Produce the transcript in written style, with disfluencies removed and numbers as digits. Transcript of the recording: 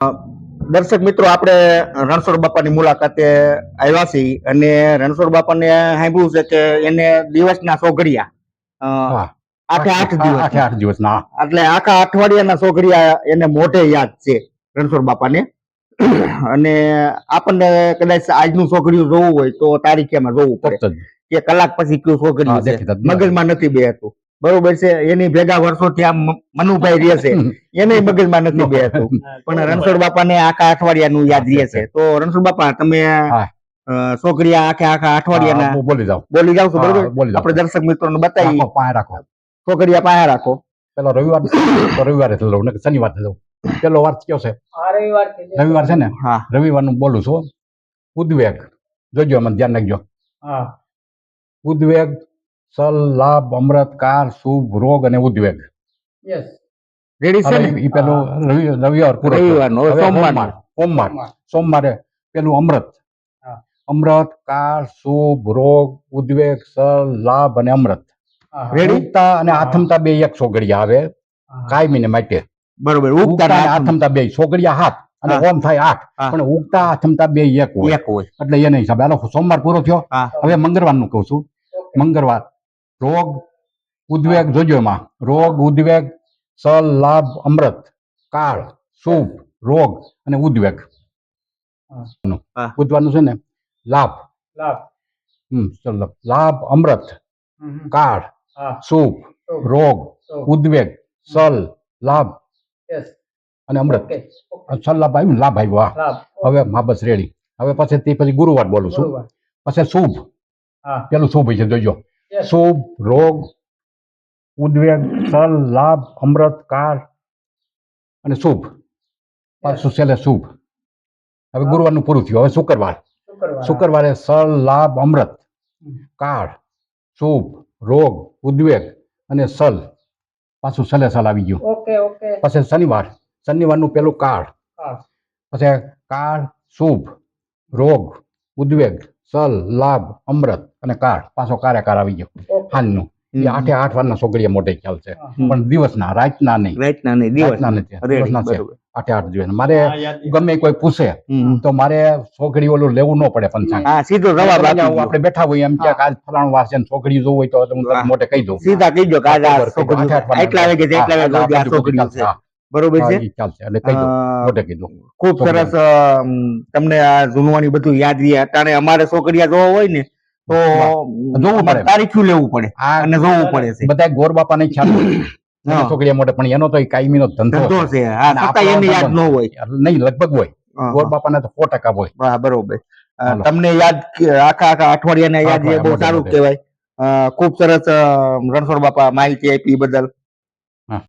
દર્શક મિત્રો, આપણે રણછોડ બાપાની મુલાકાતે આવ્યા છીએ અને રણછોડ બાપાને સાંભળ્યું છે કે એને દિવસના સોઘડિયા આઠે આઠ દિવસના એટલે આખા અઠવાડિયાના સોઘડિયા એને મોઢે યાદ છે રણછોડ બાપાને. અને આપણને કદાચ આજનું સોઘડિયું જોવું હોય તો તારીખેમાં જોવું પડે કે કલાક પછી કયું સોઘડિયું છે, મગજમાં નથી બેહતું. બરોબર છે. એની ભેગા વર્ષોથી આમ મનુભાઈ રહે છે, એને મગજમાં નથી બેહતું, પણ રણછોડ બાપાને આખા અઠવાડિયાનું યાદ રહે છે. તો રણછોડ બાપા, તમે સોઘડિયા આખા અઠવાડિયાના બોલી જાવ છો, બરોબર? આપણે દર્શક મિત્રોને બતાવી, પાસે રાખો સોઘડિયા, પાસે રાખો. પેલો રવિવારે લઉં ને શનિવાર લઉં. પેલો વાર કયો છે? રવિવાર છે ને? હા, રવિવાર નું બોલું છું. ઉદ્વેગ, જોજો મને ધ્યાન રાખજો. ઉદ્વેગ, સલ, લાભ, અમૃત, કાર, શુભ, રોગ અને ઉદ્વેગ. રેડી છે ને? એ પેલું રવિવાર પૂરો. સોમવારે પેલું અમૃત. અમૃત, કાર, શુભ, રોગ, ઉદ્વેગ, સલ, લાભ અને અમૃત. રેડી. અને આથમતા બે એક સોઘડિયા આવે કાયમી ને માટે. બરોબર. ઉગતા આથમતા બે સોઘડિયા હાથ અને ઓમ થાય 8, પણ ઉગતા આથમતા બે એક હોય. એટલે એને હિસાબે હાલો સોમવાર પૂરો થયો. હવે મંગળવાર નું કહું છું. મંગળવાર રોગ, ઉદ્વેગ, જોજો એમાં રોગ, ઉદ્વેગ, સલ, લાભ, અમૃત, કાળ, શુભ, રોગ અને ઉદ્વેગ. બુધવારનું છે ને લાભ, લાભ, અમૃત, કાળ, શુભ, રોગ, ઉદ્વેગ, સલ, લાભ અને અમૃત. સલ, લાભ આવ્યું ને? લાભ આવ્યો. હવે હા, બસ રેડી. હવે પછી ગુરુવાર બોલું છું. પછી શુભ, પેલું શુભ છે, જોજો. શુભ, રોગ, ઉદ્વેગ, સલ, લાભ, અમૃત, કાળ અને શુભ. પાછું છેલ્લે શુભ. હવે ગુરુવારનું પૂરું થયું. હવે શુક્રવારે સલ, લાભ, અમૃત, કાળ, શુભ, રોગ, ઉદ્વેગ અને સલ. પાછું છેલ્લે સલ આવી ગયું. પછી શનિવારનું પેલું કાળ. પછી કાળ, શુભ, રોગ, ઉદ્વેગ, સલ, લાભ, અમૃત અને કાળ. પાછો કાર્યકાર આવી ગયો હાલનું. એ 8 વારના સોઘડિયા મોઢે ખ્યાલ છે, પણ દિવસના, રાતના નહીં. દિવસના નથી. 8 દિવસ. મારે ગમે કોઈ પૂછે તો મારે સોઘડી ઓલું લેવું ન પડે પંચાંગ. સીધો જવાબ આપણે બેઠા હોય એમ કે આજ ફલાણું વાર છે, સોઘડી જોવું હોય તો હું મોઢે કહી દઉં. સીધા કહી દો કે આજ એટલા વાગે સોઘડી છે. બરોબર છે. ચાલશે એટલે કહી દઉં, મોઢે કહી દઉં. ખૂબ સરસ. તમને આ જૂનવાની બધું યાદ રહે. અટાણે અમારે સોઘડિયા જોવા હોય ને તો જોવું પડે, તારીખું લેવું પડે અને જોવું પડે છે. બધા ગોર બાપા ને ખ્યાલ સોઘડિયા મોઢે, પણ એનો તો કાયમી નો ધંધો છે. એને યાદ ન હોય નહીં, લગભગ હોય. ગોર બાપા ને તો 100% હોય. બરોબર. તમને યાદ આખા અઠવાડિયાને યાદ બહુ સારું કહેવાય. ખૂબ સરસ રણછોડ બાપા માહિતી આપી બદલ